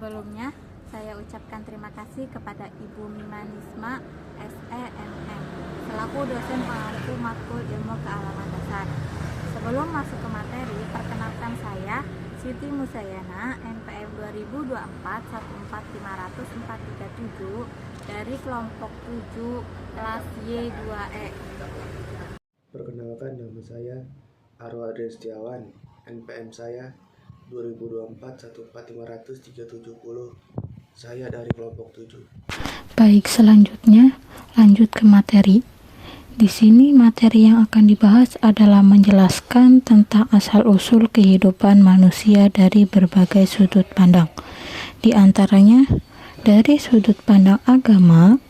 Sebelumnya, saya ucapkan terima kasih kepada Ibu Mimanisma SEMM selaku dosen pengampu matkul ilmu kealaman dasar. Sebelum masuk ke materi, perkenalkan saya Siti Musayana, NPM 2024 14500 dari kelompok 7 kelas Y2E. Perkenalkan, nama saya Arwa Adrian Setiawan, NPM saya 2024 14500 Saya dari kelompok 7. Baik, selanjutnya lanjut ke materi. Di sini materi yang akan dibahas adalah menjelaskan tentang asal-usul kehidupan manusia dari berbagai sudut pandang. Di antaranya dari sudut pandang agama,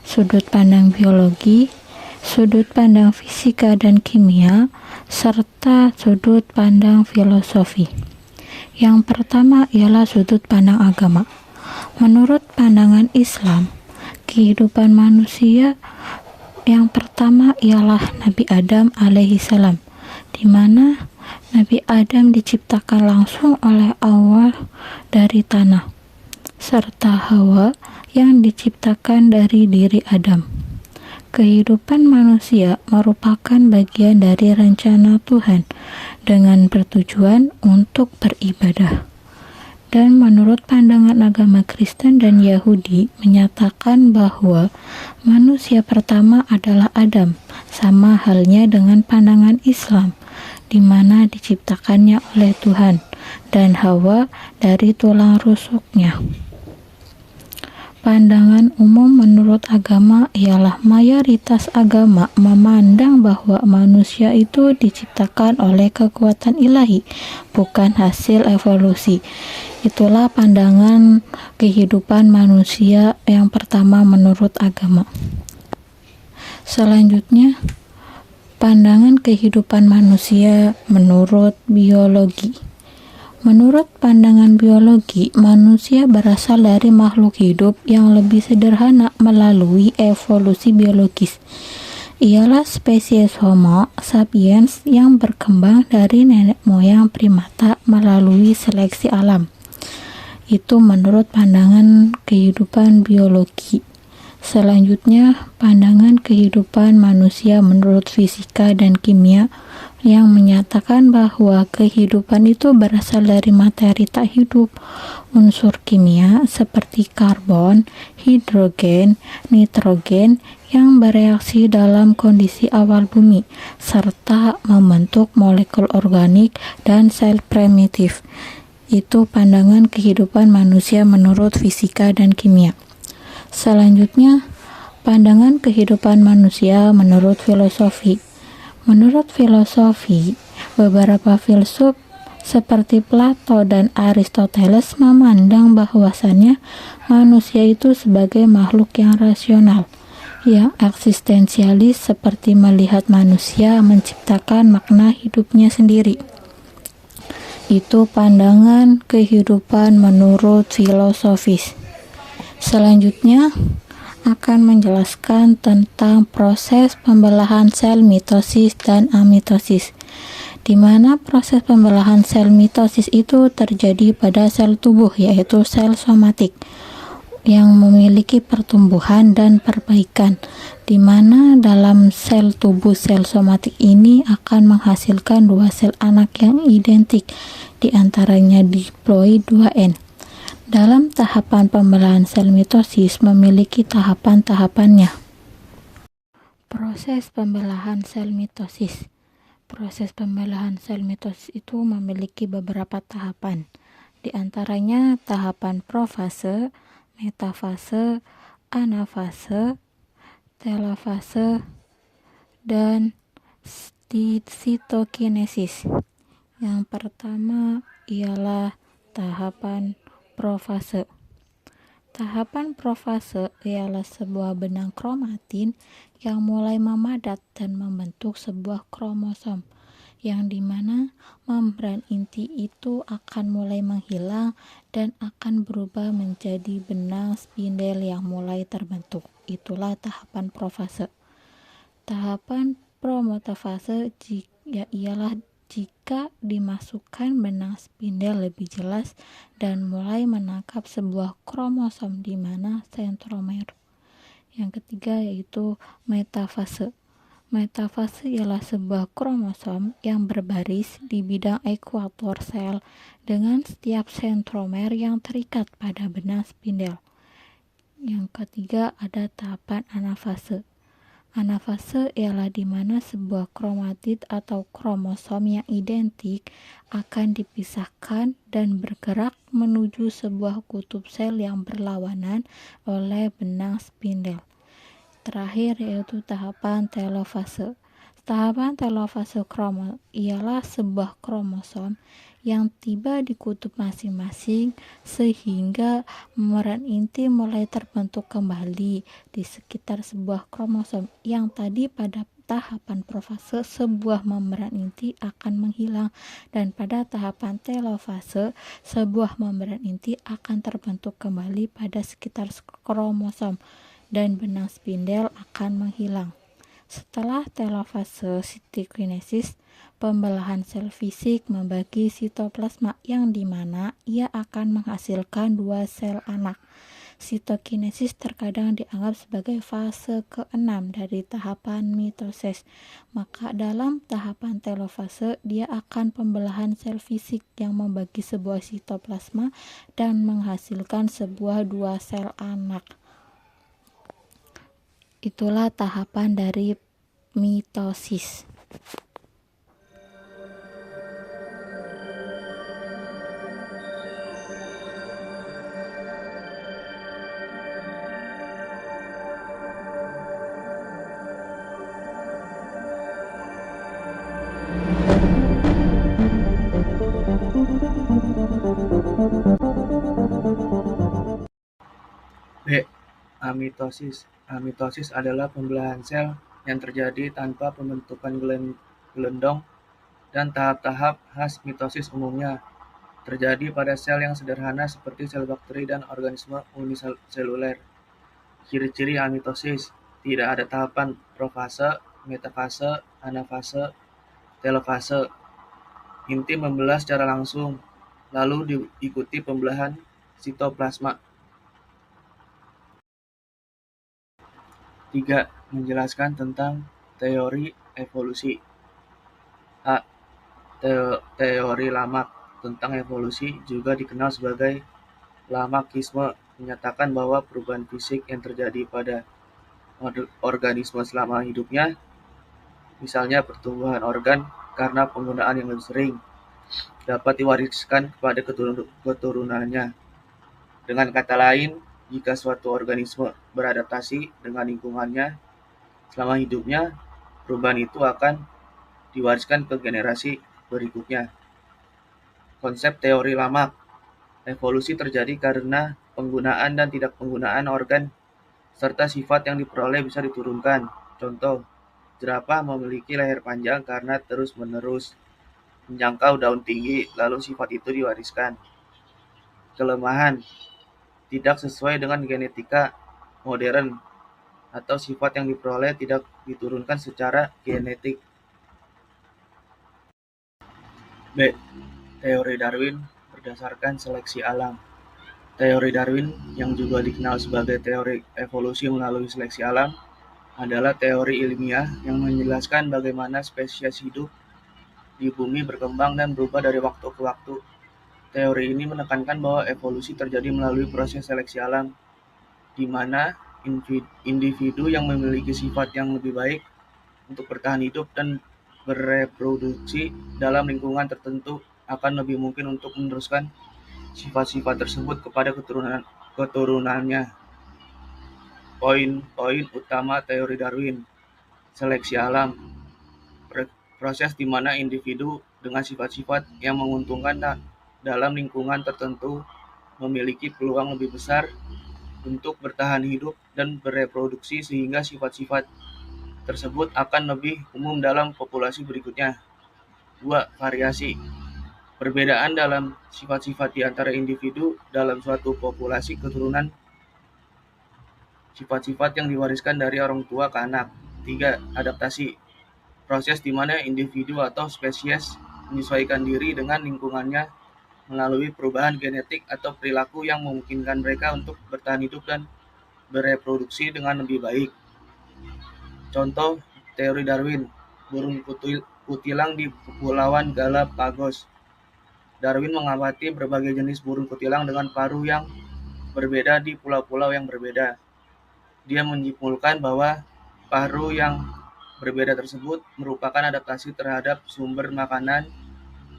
sudut pandang biologi, sudut pandang fisika dan kimia, serta sudut pandang filosofi. Yang pertama ialah sudut pandang agama. Menurut pandangan Islam, kehidupan manusia yang pertama ialah Nabi Adam alaihissalam, di mana Nabi Adam diciptakan langsung oleh Allah dari tanah, serta Hawa yang diciptakan dari diri Adam. Kehidupan manusia merupakan bagian dari rencana Tuhan dengan bertujuan untuk beribadah. Dan menurut pandangan agama Kristen dan Yahudi menyatakan bahwa manusia pertama adalah Adam, sama halnya dengan pandangan Islam, di mana diciptakannya oleh Tuhan, dan Hawa dari tulang rusuknya. Pandangan umum menurut agama ialah mayoritas agama memandang bahwa manusia itu diciptakan oleh kekuatan ilahi, bukan hasil evolusi. Itulah pandangan kehidupan manusia yang pertama menurut agama. Selanjutnya, pandangan kehidupan manusia menurut biologi. Menurut pandangan biologi, manusia berasal dari makhluk hidup yang lebih sederhana melalui evolusi biologis. Ialah spesies Homo sapiens yang berkembang dari nenek moyang primata melalui seleksi alam. Itu menurut pandangan kehidupan biologi. Selanjutnya, pandangan kehidupan manusia menurut fisika dan kimia yang menyatakan bahwa kehidupan itu berasal dari materi tak hidup. Unsur kimia seperti karbon, hidrogen, nitrogen yang bereaksi dalam kondisi awal bumi, serta membentuk molekul organik dan sel primitif. Itu pandangan kehidupan manusia menurut fisika dan kimia. Selanjutnya, pandangan kehidupan manusia menurut filosofi. Menurut filosofi, beberapa filsuf seperti Plato dan Aristoteles memandang bahwasannya manusia itu sebagai makhluk yang rasional, yang eksistensialis, seperti melihat manusia menciptakan makna hidupnya sendiri. Itu pandangan kehidupan menurut filosofis. Selanjutnya akan menjelaskan tentang proses pembelahan sel mitosis dan amitosis, di mana proses pembelahan sel mitosis itu terjadi pada sel tubuh, yaitu sel somatik, yang memiliki pertumbuhan dan perbaikan, di mana dalam sel tubuh sel somatik ini akan menghasilkan dua sel anak yang identik, di antaranya diploid 2N. Dalam tahapan pembelahan sel mitosis memiliki tahapan-tahapannya. Proses pembelahan sel mitosis. Proses pembelahan sel mitosis itu memiliki beberapa tahapan. Di antaranya tahapan profase, metafase, anafase, telofase, dan sitokinesis. Yang pertama ialah tahapan profase. Tahapan profase ialah sebuah benang kromatin yang mulai memadat dan membentuk sebuah kromosom, yang dimana membran inti itu akan mulai menghilang dan akan berubah menjadi benang spindel yang mulai terbentuk. Itulah tahapan profase. Tahapan prometafase ialah jika dimasukkan benang spindel lebih jelas dan mulai menangkap sebuah kromosom di mana sentromer. Yang ketiga yaitu metafase. Metafase ialah sebuah kromosom yang berbaris di bidang ekuator sel dengan setiap sentromer yang terikat pada benang spindel. Yang ketiga ada tahapan anafase. Anafase ialah di mana sebuah kromatid atau kromosom yang identik akan dipisahkan dan bergerak menuju sebuah kutub sel yang berlawanan oleh benang spindel. Terakhir yaitu tahapan telofase. Tahapan telofase ialah sebuah kromosom yang tiba di kutub masing-masing sehingga memeran inti mulai terbentuk kembali di sekitar sebuah kromosom yang tadi pada tahapan profase sebuah membran inti akan menghilang, dan pada tahapan telofase sebuah membran inti akan terbentuk kembali pada sekitar kromosom dan benang spindel akan menghilang. Setelah telofase sitokinesis, pembelahan sel fisik membagi sitoplasma yang dimana ia akan menghasilkan dua sel anak. Sitokinesis terkadang dianggap sebagai fase ke-6 dari tahapan mitosis. Maka dalam tahapan telofase dia akan pembelahan sel fisik yang membagi sebuah sitoplasma dan menghasilkan sebuah dua sel anak. Itulah tahapan dari mitosis. B. Amitosis. Amitosis adalah pembelahan sel yang terjadi tanpa pembentukan gelendong, dan tahap-tahap khas mitosis umumnya terjadi pada sel yang sederhana seperti sel bakteri dan organisme uniseluler. Ciri-ciri amitosis: tidak ada tahapan profase, metafase, anafase, telofase. Inti membelah secara langsung, lalu diikuti pembelahan sitoplasma. 3. Menjelaskan tentang teori evolusi. A. Teori Lamarck tentang evolusi, juga dikenal sebagai Lamarckisme, menyatakan bahwa perubahan fisik yang terjadi pada organisme selama hidupnya, misalnya pertumbuhan organ karena penggunaan yang lebih sering, dapat diwariskan kepada keturunannya. Dengan kata lain, jika suatu organisme beradaptasi dengan lingkungannya selama hidupnya, perubahan itu akan diwariskan ke generasi berikutnya. Konsep teori Lamarck: evolusi terjadi karena penggunaan dan tidak penggunaan organ serta sifat yang diperoleh bisa diturunkan. Contoh, jerapah memiliki leher panjang karena terus-menerus menjangkau daun tinggi, lalu sifat itu diwariskan. Kelemahan: tidak sesuai dengan genetika modern, atau sifat yang diperoleh tidak diturunkan secara genetik. B. Teori Darwin berdasarkan seleksi alam. Teori Darwin, yang juga dikenal sebagai teori evolusi melalui seleksi alam, adalah teori ilmiah yang menjelaskan bagaimana spesies hidup di bumi berkembang dan berubah dari waktu ke waktu. Teori ini menekankan bahwa evolusi terjadi melalui proses seleksi alam, di mana individu yang memiliki sifat yang lebih baik untuk bertahan hidup dan bereproduksi dalam lingkungan tertentu akan lebih mungkin untuk meneruskan sifat-sifat tersebut kepada keturunannya. Poin-poin utama teori Darwin: seleksi alam, proses di mana individu dengan sifat-sifat yang menguntungkan dalam lingkungan tertentu memiliki peluang lebih besar untuk bertahan hidup dan bereproduksi, sehingga sifat-sifat tersebut akan lebih umum dalam populasi berikutnya. 2. Variasi. Perbedaan dalam sifat-sifat di antara individu dalam suatu populasi keturunan, sifat-sifat yang diwariskan dari orang tua ke anak. 3. Adaptasi. Proses di mana individu atau spesies menyesuaikan diri dengan lingkungannya melalui perubahan genetik atau perilaku yang memungkinkan mereka untuk bertahan hidup dan bereproduksi dengan lebih baik. Contoh teori Darwin, burung kutilang di Kepulauan Galapagos. Darwin mengamati berbagai jenis burung kutilang dengan paruh yang berbeda di pulau-pulau yang berbeda. Dia menyimpulkan bahwa paruh yang berbeda tersebut merupakan adaptasi terhadap sumber makanan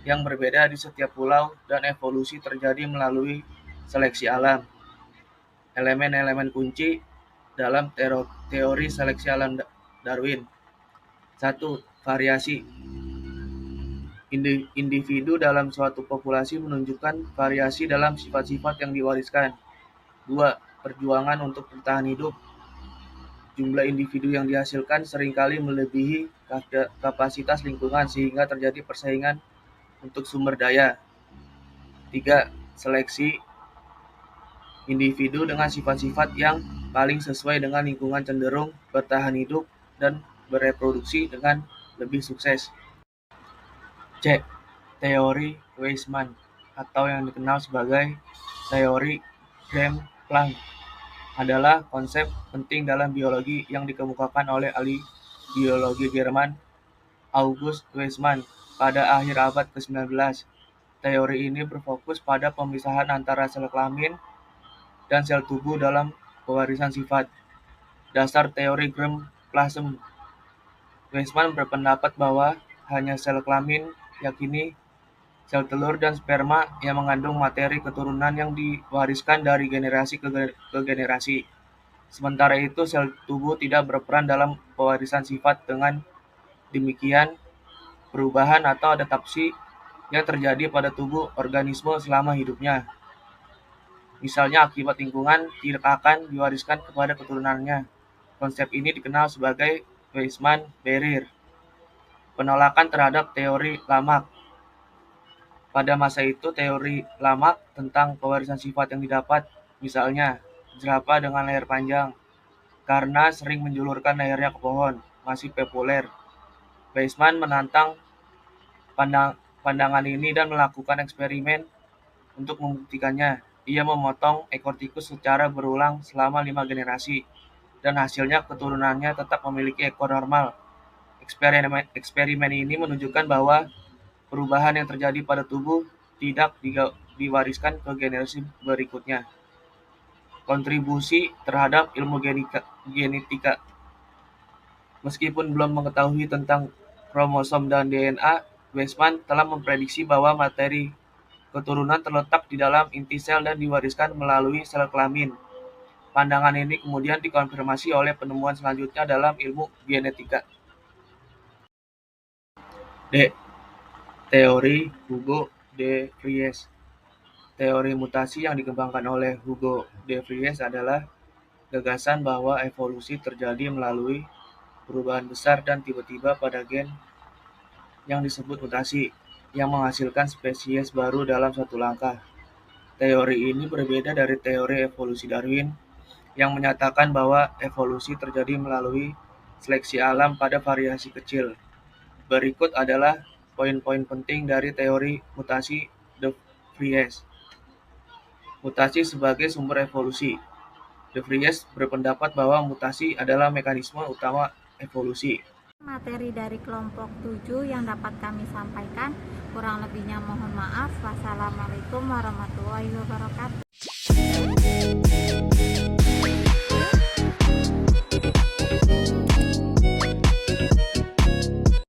yang berbeda di setiap pulau dan evolusi terjadi melalui seleksi alam. Elemen-elemen kunci dalam teori seleksi alam Darwin. 1. Variasi. Individu dalam suatu populasi menunjukkan variasi dalam sifat-sifat yang diwariskan. 2. Perjuangan untuk bertahan hidup. Jumlah individu yang dihasilkan seringkali melebihi kapasitas lingkungan sehingga terjadi persaingan untuk sumber daya. 3. Seleksi. Individu dengan sifat-sifat yang paling sesuai dengan lingkungan cenderung bertahan hidup dan bereproduksi dengan lebih sukses. C. Teori Weismann atau yang dikenal sebagai teori Graham-Planck adalah konsep penting dalam biologi yang dikemukakan oleh ahli biologi Jerman August Weismann pada akhir abad ke-19. Teori ini berfokus pada pemisahan antara sel kelamin dan sel tubuh dalam pewarisan sifat. Dasar teori germplasm. Weismann berpendapat bahwa hanya sel kelamin, yakni sel telur dan sperma yang mengandung materi keturunan yang diwariskan dari generasi ke generasi. Sementara itu, sel tubuh tidak berperan dalam pewarisan sifat. Dengan demikian, perubahan atau adaptasi yang terjadi pada tubuh organisme selama hidupnya, misalnya akibat lingkungan, tidak akan diwariskan kepada keturunannya. Konsep ini dikenal sebagai Weismann barrier. Penolakan terhadap teori Lamarck. Pada masa itu, teori Lamarck tentang pewarisan sifat yang didapat, misalnya jerapah dengan leher panjang, karena sering menjulurkan lehernya ke pohon, masih populer. Weismann menantang pandangan ini dan melakukan eksperimen untuk membuktikannya. Ia memotong ekor tikus secara berulang selama 5 generasi, dan hasilnya keturunannya tetap memiliki ekor normal. Eksperimen ini menunjukkan bahwa perubahan yang terjadi pada tubuh tidak diwariskan ke generasi berikutnya. Kontribusi terhadap ilmu genetika. Meskipun belum mengetahui tentang kromosom dan DNA, Weismann telah memprediksi bahwa materi keturunan terletak di dalam inti sel dan diwariskan melalui sel kelamin. Pandangan ini kemudian dikonfirmasi oleh penemuan selanjutnya dalam ilmu genetika. D. Teori Hugo de Vries. Teori mutasi yang dikembangkan oleh Hugo de Vries adalah gagasan bahwa evolusi terjadi melalui perubahan besar dan tiba-tiba pada gen yang disebut mutasi, yang menghasilkan spesies baru dalam satu langkah. Teori ini berbeda dari teori evolusi Darwin, yang menyatakan bahwa evolusi terjadi melalui seleksi alam pada variasi kecil. Berikut adalah poin-poin penting dari teori mutasi de Vries. Mutasi sebagai sumber evolusi. De Vries berpendapat bahwa mutasi adalah mekanisme utama evolusi. Materi dari kelompok 7 yang dapat kami sampaikan. Kurang lebihnya mohon maaf. Wassalamualaikum warahmatullahi wabarakatuh.